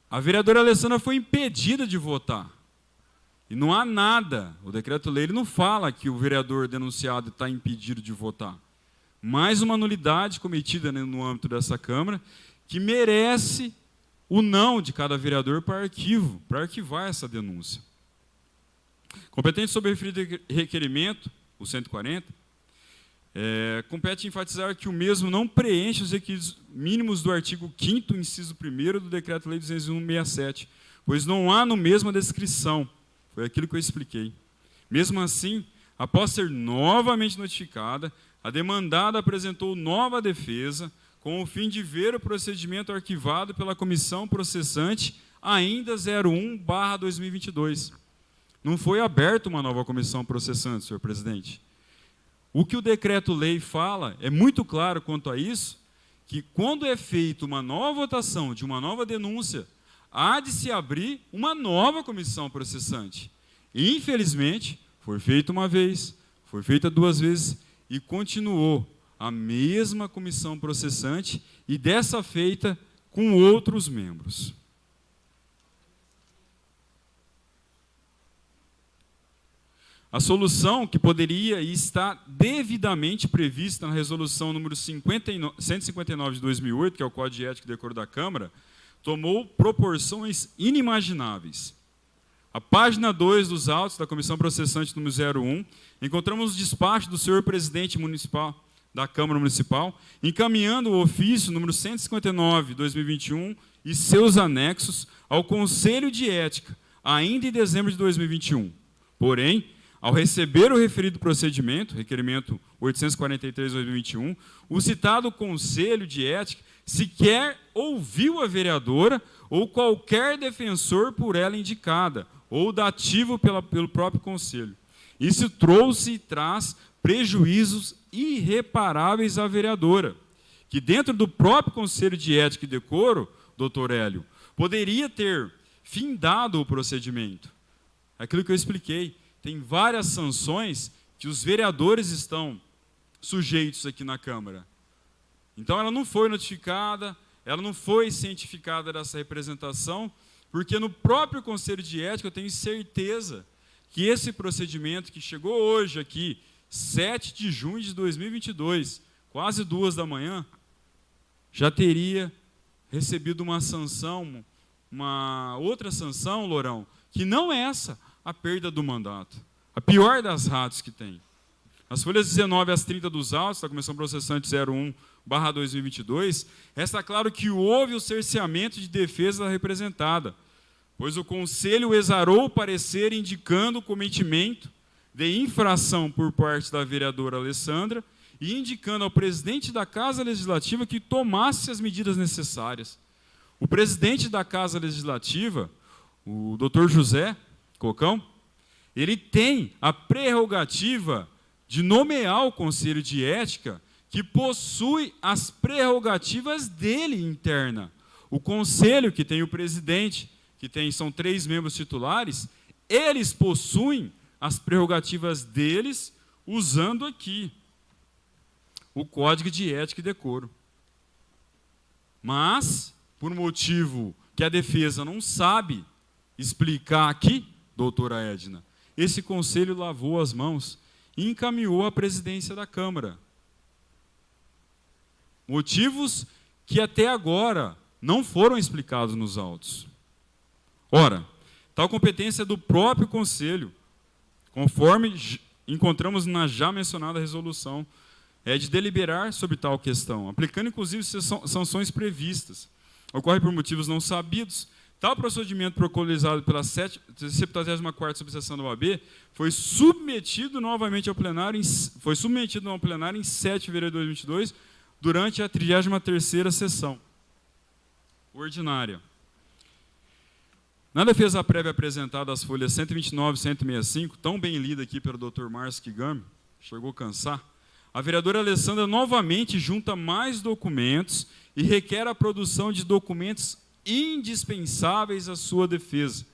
[SPEAKER 5] a vereadora Alessandra foi impedida de votar. E não há nada, o decreto-lei ele não fala que o vereador denunciado está impedido de votar. Mais uma nulidade cometida no âmbito dessa Câmara, que merece o não de cada vereador para arquivar essa denúncia. Competente sobre o referido requerimento, o 140, compete enfatizar que o mesmo não preenche os requisitos mínimos do artigo 5º, inciso 1º do Decreto-Lei 201/67, pois não há no mesmo a descrição. Foi aquilo que eu expliquei. Mesmo assim, após ser novamente notificada, a demandada apresentou nova defesa com o fim de ver o procedimento arquivado pela comissão processante ainda 01/2022. Não foi aberta uma nova comissão processante, senhor presidente. O que o decreto-lei fala é muito claro quanto a isso, que quando é feita uma nova votação de uma nova denúncia, há de se abrir uma nova comissão processante. Infelizmente, foi feita uma vez, foi feita 2 vezes e continuou a mesma comissão processante e dessa feita com outros membros. A solução que poderia e está devidamente prevista na resolução número 159 de 2008, que é o Código de Ética e Decoro da Câmara, tomou proporções inimagináveis. A página 2 dos autos da Comissão Processante número 01, encontramos o despacho do senhor presidente municipal da Câmara Municipal, encaminhando o ofício número 159 de 2021 e seus anexos ao Conselho de Ética, ainda em dezembro de 2021. Porém, ao receber o referido procedimento, requerimento 843/2021, o citado Conselho de Ética sequer ouviu a vereadora ou qualquer defensor por ela indicada, ou dativo pelo próprio Conselho. Isso trouxe e traz prejuízos irreparáveis à vereadora, que dentro do próprio Conselho de Ética e Decoro, doutor Hélio, poderia ter findado o procedimento. Aquilo que eu expliquei. Tem várias sanções que os vereadores estão sujeitos aqui na Câmara. Então, ela não foi notificada, ela não foi cientificada dessa representação, porque no próprio Conselho de Ética eu tenho certeza que esse procedimento que chegou hoje aqui, 7 de junho de 2022, quase 2 da manhã, já teria recebido uma sanção, uma outra sanção, Lourão, que não é essa, a perda do mandato. A pior das ratos que tem. Nas folhas 19 às 30 dos autos da Comissão Processante 01/2022, resta claro que houve o cerceamento de defesa da representada, pois o Conselho exarou o parecer indicando o cometimento de infração por parte da vereadora Alessandra e indicando ao presidente da Casa Legislativa que tomasse as medidas necessárias. O presidente da Casa Legislativa, o doutor José Cocão, ele tem a prerrogativa de nomear o Conselho de Ética, que possui as prerrogativas dele interna. O Conselho, que tem o presidente, são 3 membros titulares, eles possuem as prerrogativas deles, usando aqui o Código de Ética e Decoro. Mas, por motivo que a defesa não sabe explicar aqui, doutora Edna, esse conselho lavou as mãos e encaminhou à presidência da Câmara. Motivos que até agora não foram explicados nos autos. Ora, tal competência é do próprio conselho, conforme encontramos na já mencionada resolução, é de deliberar sobre tal questão, aplicando inclusive sanções previstas. Ocorre por motivos não sabidos. Tal procedimento protocolizado pela 74ª subseção da OAB foi submetido novamente ao plenário, em 7 de fevereiro de 2022, durante a 33ª sessão ordinária. Na defesa prévia apresentada às folhas 129 e 165, tão bem lida aqui pelo Dr. Márcio Kigami, chegou a cansar, a vereadora Alessandra novamente junta mais documentos e requer a produção de documentos indispensáveis à sua defesa.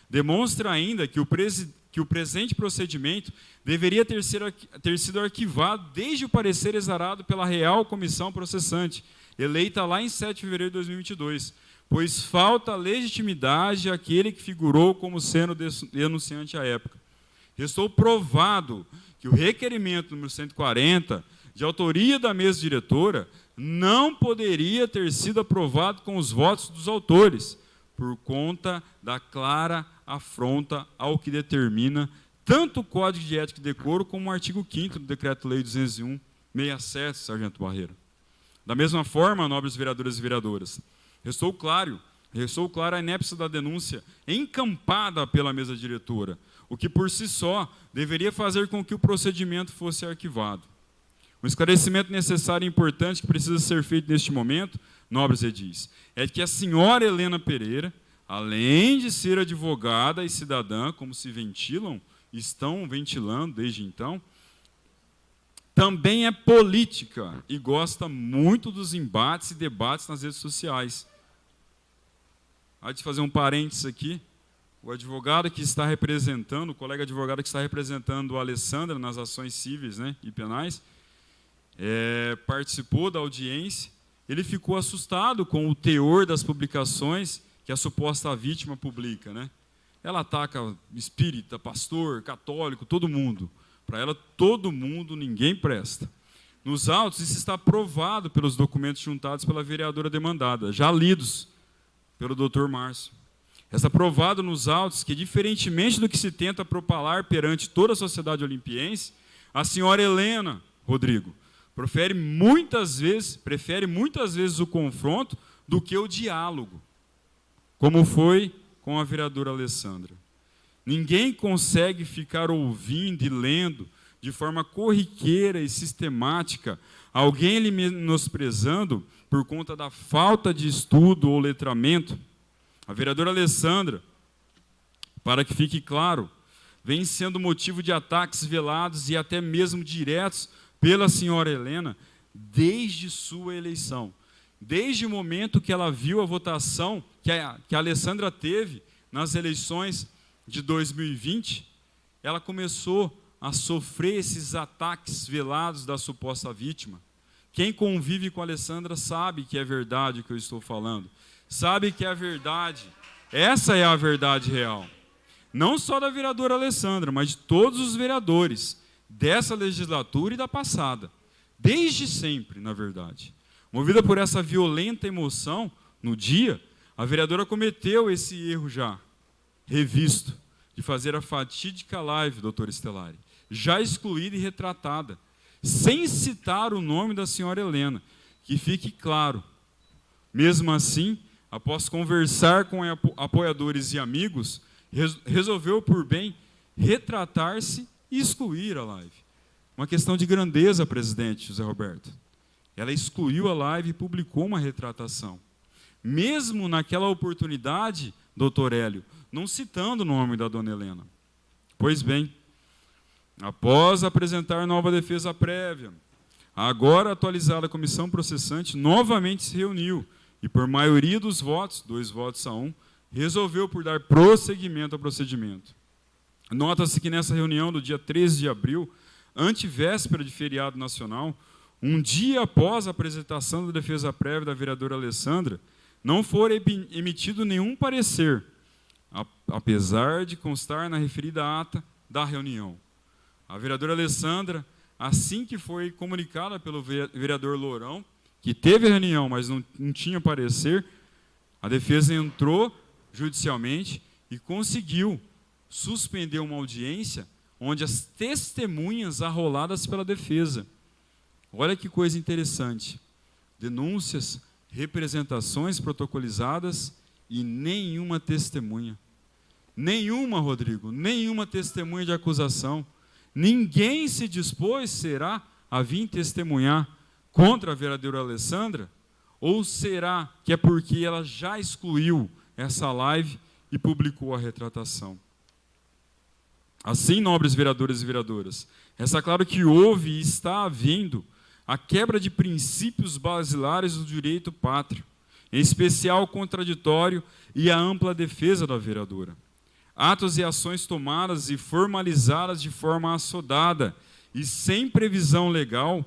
[SPEAKER 5] Demonstra ainda que o presente procedimento deveria ter sido arquivado desde o parecer exarado pela Real Comissão Processante, eleita lá em 7 de fevereiro de 2022, pois falta legitimidade àquele que figurou como sendo denunciante à época. Restou provado que o requerimento número 140, de autoria da mesa diretora, não poderia ter sido aprovado com os votos dos autores, por conta da clara afronta ao que determina tanto o Código de Ética e Decoro como o artigo 5º do Decreto-Lei 201/67, Sargento Barreira. Da mesma forma, nobres vereadores e vereadoras, restou clara a inépcia da denúncia encampada pela mesa diretora, o que por si só deveria fazer com que o procedimento fosse arquivado. Um esclarecimento necessário e importante que precisa ser feito neste momento, nobres edis, é que a senhora Helena Pereira, além de ser advogada e cidadã, como se estão ventilando desde então, também é política e gosta muito dos embates e debates nas redes sociais. Há de fazer um parênteses aqui, o advogado que está representando, o colega advogado que está representando a Alessandra nas ações cíveis, né, e penais, participou da audiência. Ele ficou assustado com o teor das publicações que a suposta vítima publica, né? Ela ataca espírita, pastor, católico, todo mundo. Para ela, todo mundo, ninguém presta. Nos autos, isso está provado pelos documentos juntados pela vereadora demandada, já lidos pelo Dr. Márcio. Está provado nos autos que, diferentemente do que se tenta propalar perante toda a sociedade olimpiense, a senhora Helena, Rodrigo, prefere muitas vezes o confronto do que o diálogo, como foi com a vereadora Alessandra. Ninguém consegue ficar ouvindo e lendo de forma corriqueira e sistemática alguém lhe menosprezando por conta da falta de estudo ou letramento. A vereadora Alessandra, para que fique claro, vem sendo motivo de ataques velados e até mesmo diretos pela senhora Helena desde sua eleição. Desde o momento que ela viu a votação que a Alessandra teve nas eleições de 2020, ela começou a sofrer esses ataques velados da suposta vítima. Quem convive com a Alessandra sabe que é verdade o que eu estou falando. Sabe que é a verdade. Essa é a verdade real. Não só da vereadora Alessandra, mas de todos os vereadores dessa legislatura e da passada. Desde sempre, na verdade. Movida por essa violenta emoção, no dia, a vereadora cometeu esse erro já revisto, de fazer a fatídica live, doutor Estelari, já excluída e retratada, sem citar o nome da senhora Helena, que fique claro. Mesmo assim, após conversar com apoiadores e amigos, resolveu por bem retratar-se e excluir a live. Uma questão de grandeza, presidente José Roberto. Ela excluiu a live e publicou uma retratação. Mesmo naquela oportunidade, doutor Hélio, não citando o nome da dona Helena. Pois bem, após apresentar nova defesa prévia, a agora atualizada comissão processante novamente se reuniu e, por maioria dos votos, 2 votos a 1, resolveu por dar prosseguimento ao procedimento. Nota-se que nessa reunião do dia 13 de abril, antevéspera de feriado nacional, um dia após a apresentação da defesa prévia da vereadora Alessandra, não foi emitido nenhum parecer, apesar de constar na referida ata da reunião. A vereadora Alessandra, assim que foi comunicada pelo vereador Lourão, que teve a reunião, mas não tinha parecer, a defesa entrou judicialmente e conseguiu suspender uma audiência onde as testemunhas arroladas pela defesa. Olha que coisa interessante. Denúncias, representações protocolizadas e nenhuma testemunha. Nenhuma, Rodrigo, nenhuma testemunha de acusação. Ninguém se dispôs, será, a vir testemunhar contra a vereadora Alessandra? Ou será que é porque ela já excluiu essa live e publicou a retratação. Assim, nobres vereadores e vereadoras, resta claro que houve e está havendo a quebra de princípios basilares do direito pátrio, em especial o contraditório e a ampla defesa da vereadora. Atos e ações tomadas e formalizadas de forma assodada e sem previsão legal,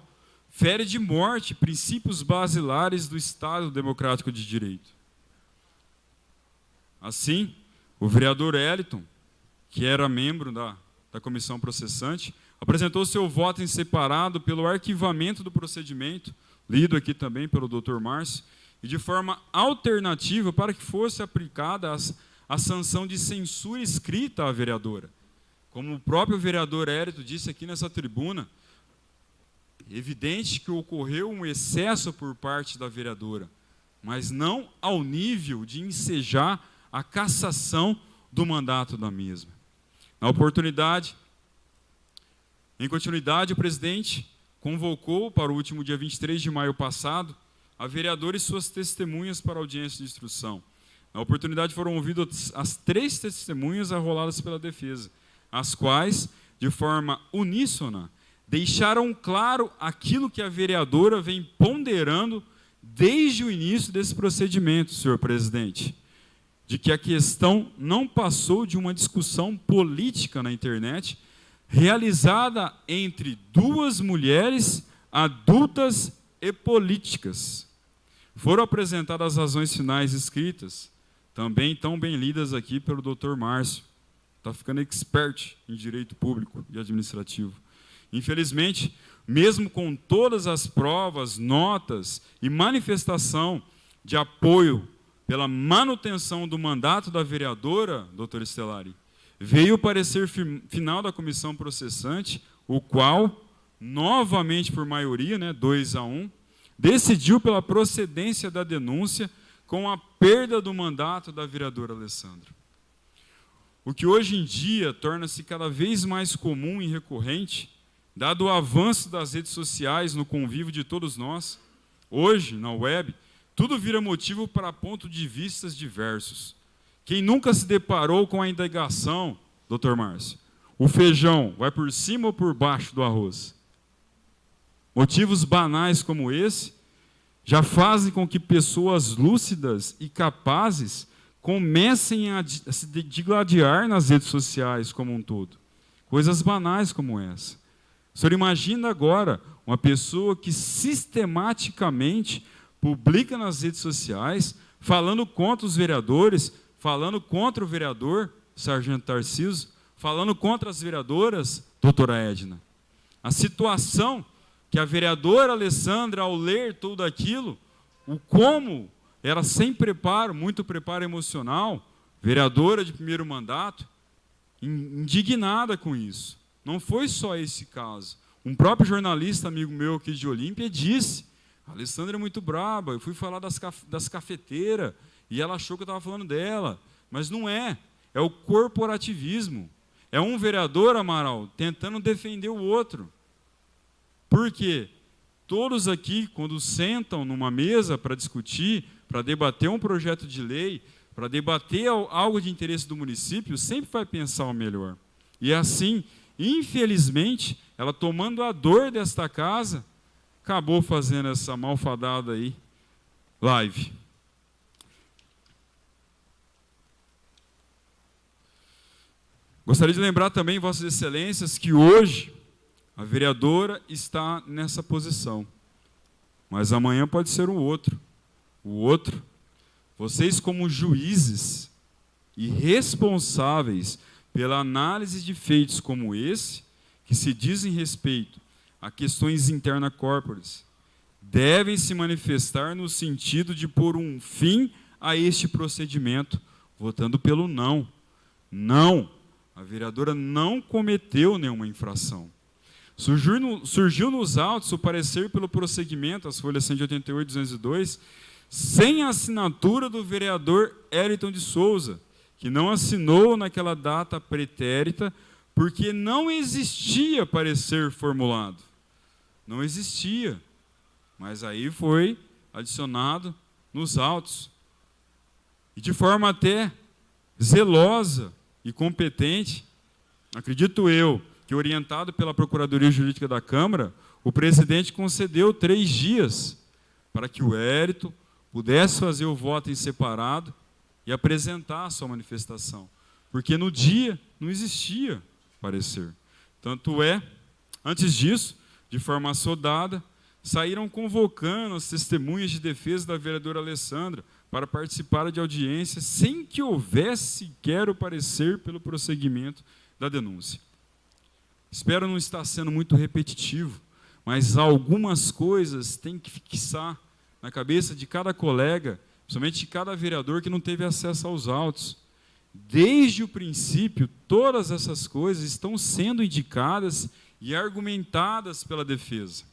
[SPEAKER 5] fere de morte princípios basilares do Estado Democrático de Direito. Assim, o vereador Eliton, que era membro da comissão processante, apresentou seu voto em separado pelo arquivamento do procedimento, lido aqui também pelo Dr. Márcio, e de forma alternativa para que fosse aplicada a sanção de censura escrita à vereadora. Como o próprio vereador Eliton disse aqui nessa tribuna, evidente que ocorreu um excesso por parte da vereadora, mas não ao nível de ensejar a cassação do mandato da mesma. Na oportunidade, em continuidade, o presidente convocou para o último dia 23 de maio passado a vereadora e suas testemunhas para a audiência de instrução. Na oportunidade foram ouvidas as 3 testemunhas arroladas pela defesa, as quais, de forma uníssona, deixaram claro aquilo que a vereadora vem ponderando desde o início desse procedimento, senhor presidente, de que a questão não passou de uma discussão política na internet, realizada entre 2 mulheres adultas e políticas. Foram apresentadas as razões finais escritas, também tão bem lidas aqui pelo Dr. Márcio. Está ficando expert em direito público e administrativo. Infelizmente, mesmo com todas as provas, notas e manifestação de apoio pela manutenção do mandato da vereadora, doutor Estelari, veio o parecer final da comissão processante, o qual, novamente por maioria, 2-1, decidiu pela procedência da denúncia com a perda do mandato da vereadora Alessandra. O que hoje em dia torna-se cada vez mais comum e recorrente, dado o avanço das redes sociais no convívio de todos nós, hoje, na web, tudo vira motivo para pontos de vistas diversos. Quem nunca se deparou com a indagação, doutor Márcio, o feijão vai por cima ou por baixo do arroz? Motivos banais como esse já fazem com que pessoas lúcidas e capazes comecem a se digladiar nas redes sociais como um todo. Coisas banais como essa. O senhor imagina agora uma pessoa que sistematicamente publica nas redes sociais, falando contra os vereadores, falando contra o vereador, Sargento Tarcísio, falando contra as vereadoras, doutora Edna. A situação que a vereadora Alessandra, ao ler tudo aquilo, o como ela sem preparo, muito preparo emocional, vereadora de primeiro mandato, indignada com isso. Não foi só esse caso. Um próprio jornalista, amigo meu aqui de Olímpia, disse, a Alessandra é muito braba, eu fui falar das cafeteiras, e ela achou que eu estava falando dela. Mas não é, é o corporativismo. É um vereador, Amaral, tentando defender o outro. Por quê? Todos aqui, quando sentam numa mesa para discutir, para debater um projeto de lei, para debater algo de interesse do município, sempre vai pensar o melhor. E assim, infelizmente, ela tomando a dor desta casa, acabou fazendo essa malfadada aí, live. Gostaria de lembrar também, Vossas Excelências, que hoje a vereadora está nessa posição. Mas amanhã pode ser o outro. O outro, vocês como juízes e responsáveis pela análise de feitos como esse, que se dizem respeito a questões internas corporais, devem se manifestar no sentido de pôr um fim a este procedimento, votando pelo não. Não, a vereadora não cometeu nenhuma infração. Surgiu nos autos o parecer pelo prosseguimento, as folhas 188 e 202, sem a assinatura do vereador Eliton de Souza, que não assinou naquela data pretérita, porque não existia parecer formulado. Não existia. Mas aí foi adicionado nos autos. E de forma até zelosa e competente, acredito eu, que orientado pela Procuradoria Jurídica da Câmara, o presidente concedeu 3 dias para que o Hérito pudesse fazer o voto em separado e apresentar a sua manifestação. Porque no dia não existia parecer. Tanto é, antes disso, de forma assodada, saíram convocando as testemunhas de defesa da vereadora Alessandra para participar de audiência sem que houvesse sequer o parecer pelo prosseguimento da denúncia. Espero não estar sendo muito repetitivo, mas algumas coisas têm que fixar na cabeça de cada colega, principalmente de cada vereador que não teve acesso aos autos. Desde o princípio, todas essas coisas estão sendo indicadas e argumentadas pela defesa.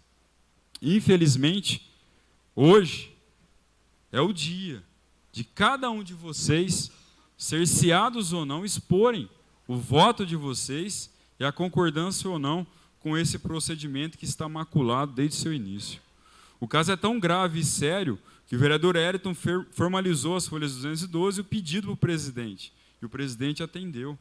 [SPEAKER 5] Infelizmente, hoje é o dia de cada um de vocês, cerceados ou não, exporem o voto de vocês e a concordância ou não com esse procedimento que está maculado desde seu início. O caso é tão grave e sério que o vereador Eriton formalizou as folhas 212 e o pedido para o presidente, e o presidente atendeu.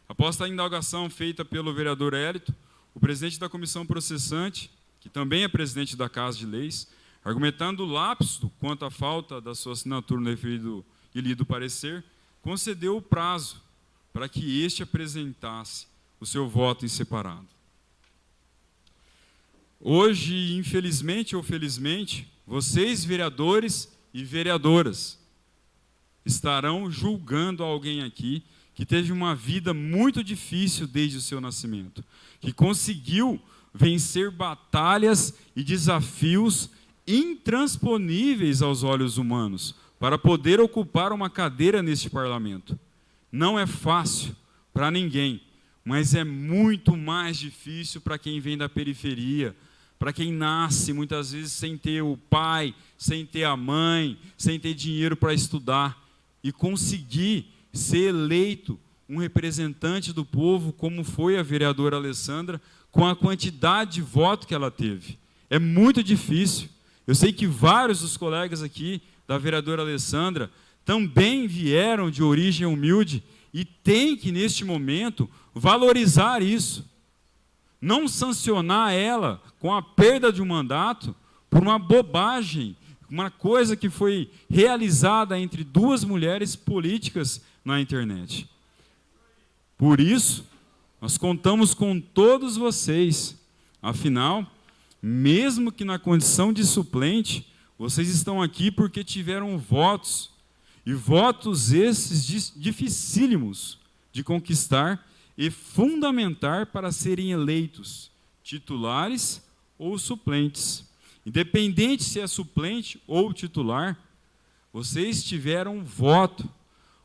[SPEAKER 5] Após a indagação feita pelo vereador Eriton, o presidente da comissão processante, que também é presidente da Casa de Leis, argumentando o lapso quanto à falta da sua assinatura no referido e lido parecer, concedeu o prazo para que este apresentasse o seu voto em separado. Hoje, infelizmente ou felizmente, vocês, vereadores e vereadoras, estarão julgando alguém aqui que teve uma vida muito difícil desde o seu nascimento, que conseguiu vencer batalhas e desafios intransponíveis aos olhos humanos para poder ocupar uma cadeira neste parlamento. Não é fácil para ninguém, mas é muito mais difícil para quem vem da periferia, para quem nasce muitas vezes sem ter o pai, sem ter a mãe, sem ter dinheiro para estudar e conseguir ser eleito um representante do povo, como foi a vereadora Alessandra, com a quantidade de voto que ela teve. É muito difícil. Eu sei que vários dos colegas aqui da vereadora Alessandra também vieram de origem humilde e têm que, neste momento, valorizar isso. Não sancionar ela com a perda de um mandato por uma bobagem, uma coisa que foi realizada entre 2 mulheres políticas na internet. Por isso, nós contamos com todos vocês. Afinal, mesmo que na condição de suplente, vocês estão aqui porque tiveram votos, e votos esses dificílimos de conquistar e fundamentar para serem eleitos titulares ou suplentes. Independente se é suplente ou titular, vocês tiveram voto,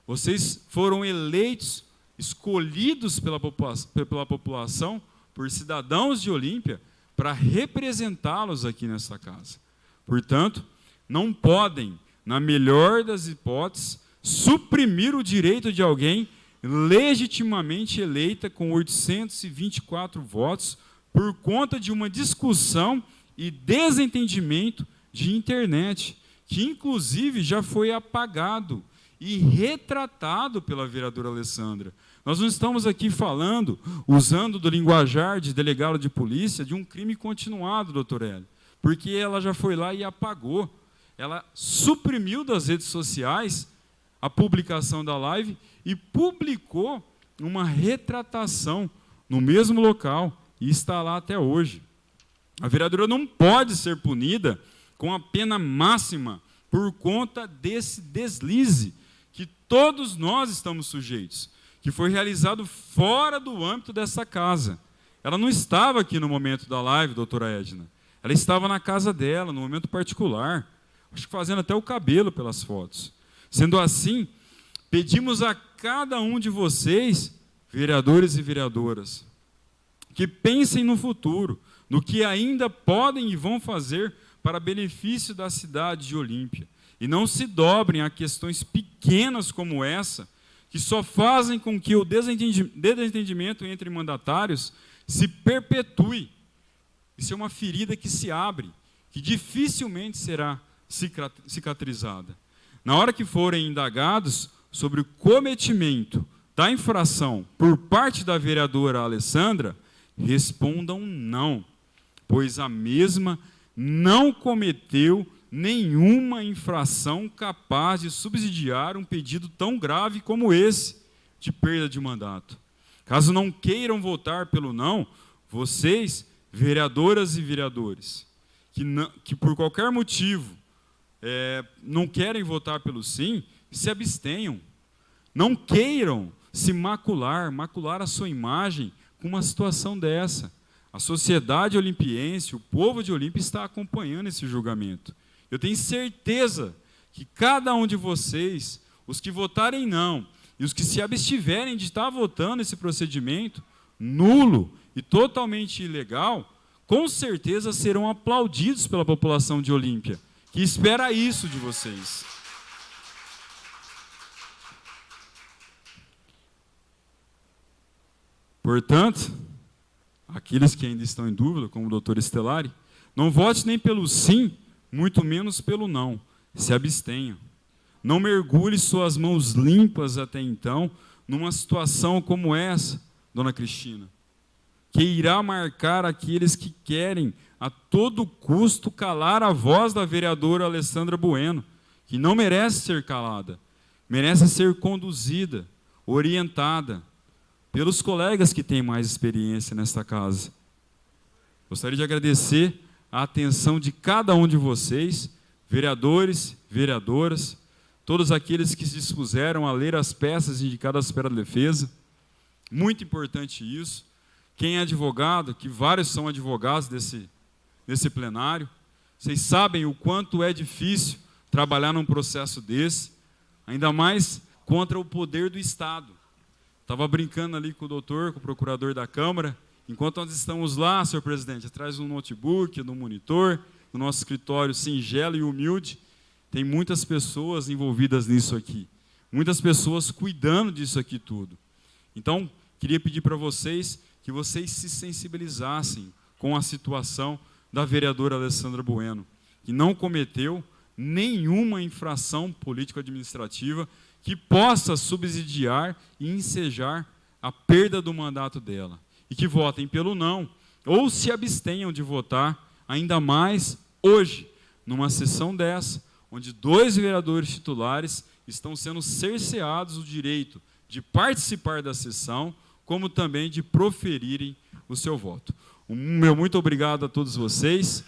[SPEAKER 5] vocês foram eleitos, escolhidos pela população, por cidadãos de Olímpia, para representá-los aqui nessa casa. Portanto, não podem, na melhor das hipóteses, suprimir o direito de alguém legitimamente eleita com 824 votos por conta de uma discussão e desentendimento de internet, que inclusive já foi apagado e retratado pela vereadora Alessandra. Nós não estamos aqui falando, usando do linguajar de delegado de polícia, de um crime continuado, doutor Hélio, porque ela já foi lá e apagou. Ela suprimiu das redes sociais a publicação da live e publicou uma retratação no mesmo local e está lá até hoje. A vereadora não pode ser punida com a pena máxima por conta desse deslize que todos nós estamos sujeitos, que foi realizado fora do âmbito dessa casa. Ela não estava aqui no momento da live, doutora Edna. Ela estava na casa dela, no momento particular, acho que fazendo até o cabelo pelas fotos. Sendo assim, pedimos a cada um de vocês, vereadores e vereadoras, que pensem no futuro, no que ainda podem e vão fazer para benefício da cidade de Olímpia, e não se dobrem a questões pequenas como essa, que só fazem com que o desentendimento entre mandatários se perpetue. Isso é uma ferida que se abre, que dificilmente será cicatrizada. Na hora que forem indagados, sobre o cometimento da infração por parte da vereadora Alessandra, respondam não, pois a mesma não cometeu nenhuma infração capaz de subsidiar um pedido tão grave como esse de perda de mandato. Caso não queiram votar pelo não, vocês, vereadoras e vereadores, que por qualquer motivo não querem votar pelo sim, se abstenham. Não queiram se macular a sua imagem com uma situação dessa. A sociedade olimpiense, o povo de Olímpia está acompanhando esse julgamento. Eu tenho certeza que cada um de vocês, os que votarem não e os que se abstiverem de estar votando esse procedimento nulo e totalmente ilegal, com certeza serão aplaudidos pela população de Olímpia, que espera isso de vocês. Portanto, aqueles que ainda estão em dúvida, como o doutor Stellari, não vote nem pelo sim, muito menos pelo não. Se abstenham. Não mergulhe suas mãos limpas até então numa situação como essa, dona Cristina, que irá marcar aqueles que querem a todo custo calar a voz da vereadora Alessandra Bueno, que não merece ser calada, merece ser conduzida, orientada pelos colegas que têm mais experiência nesta casa. Gostaria de agradecer a atenção de cada um de vocês, vereadores, vereadoras, todos aqueles que se dispuseram a ler as peças indicadas pela defesa. Muito importante isso. Quem é advogado, que vários são advogados desse plenário, vocês sabem o quanto é difícil trabalhar num processo desse, ainda mais contra o poder do Estado. Estava brincando ali com o doutor, com o procurador da Câmara, enquanto nós estamos lá, senhor presidente, atrás de um notebook, de um monitor, no nosso escritório singelo e humilde, tem muitas pessoas envolvidas nisso aqui, muitas pessoas cuidando disso aqui tudo. Então, queria pedir para vocês que vocês se sensibilizassem com a situação da vereadora Alessandra Bueno, que não cometeu nenhuma infração político-administrativa que possa subsidiar e ensejar a perda do mandato dela. E que votem pelo não, ou se abstenham de votar, ainda mais hoje, numa sessão dessa, onde 2 vereadores titulares estão sendo cerceados o direito de participar da sessão, como também de proferirem o seu voto. O meu muito obrigado a todos vocês.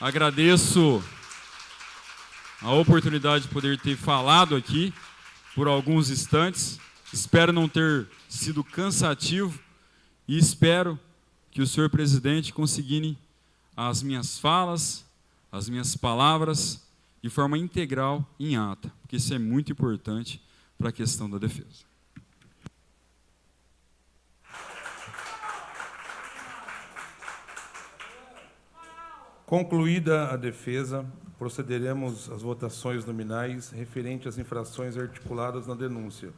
[SPEAKER 5] Agradeço a oportunidade de poder ter falado aqui por alguns instantes. Espero não ter sido cansativo e espero que o senhor presidente consigne as minhas falas, as minhas palavras, de forma integral em ata, porque isso é muito importante para a questão da defesa.
[SPEAKER 2] Concluída a defesa, procederemos às votações nominais referentes às infrações articuladas na denúncia.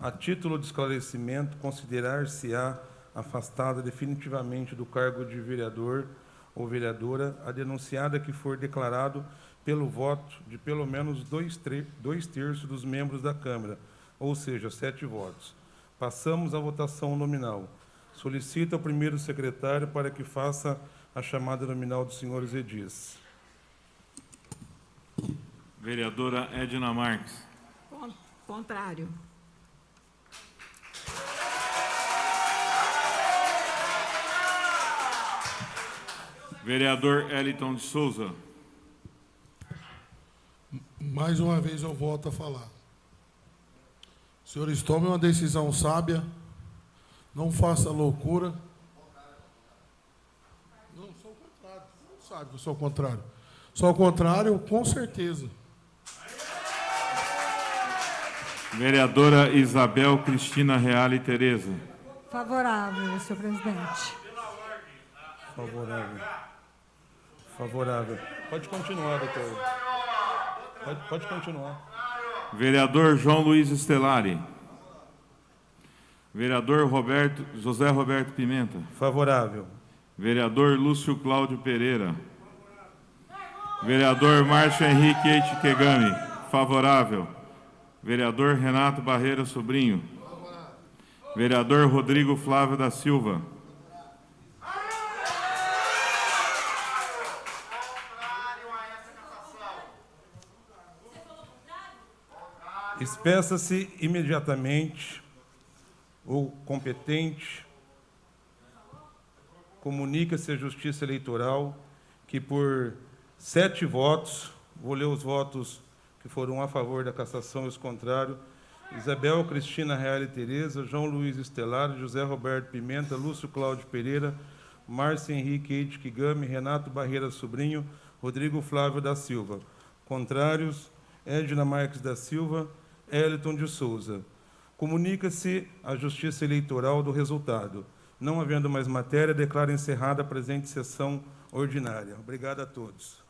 [SPEAKER 2] A título de esclarecimento, considerar-se-á afastada definitivamente do cargo de vereador ou vereadora a denunciada que for declarado pelo voto de pelo menos 2/3 dos membros da Câmara, ou seja, 7 votos. Passamos à votação nominal. Solicito ao primeiro secretário para que faça a chamada nominal dos senhores edis.
[SPEAKER 4] Vereadora Edna Marques.
[SPEAKER 6] Contrário.
[SPEAKER 4] Vereador Eliton de Souza.
[SPEAKER 1] Mais uma vez eu volto a falar. Senhores, tomem uma decisão sábia, não faça loucura. Não, sou o contrário. Não sabe que eu sou o contrário. Sou o contrário, com certeza.
[SPEAKER 4] Vereadora Isabel Cristina Reale Tereza.
[SPEAKER 6] Favorável, senhor presidente.
[SPEAKER 2] Favorável. Favorável. Pode continuar, doutor. Pode continuar.
[SPEAKER 4] Vereador João Luiz Stellari. Vereador José Roberto Pimenta.
[SPEAKER 2] Favorável.
[SPEAKER 4] Vereador Lúcio Cláudio Pereira. Vereador Márcio Henrique Eichikegami. Favorável. Vereador Renato Barreira Sobrinho. Vereador Rodrigo Flávio da Silva.
[SPEAKER 2] Espeça-se imediatamente o competente, comunica-se à Justiça Eleitoral que por 7 votos, vou ler os votos que foram a favor da cassação e os contrários: Isabel Cristina Reale Tereza, João Luiz Estelar, José Roberto Pimenta, Lúcio Cláudio Pereira, Márcio Henrique Eide Kigami, Renato Barreira Sobrinho, Rodrigo Flávio da Silva. Contrários: Edna Marques da Silva, Eliton de Souza. Comunica-se à Justiça Eleitoral do resultado. Não havendo mais matéria, declaro encerrada a presente sessão ordinária. Obrigado a todos.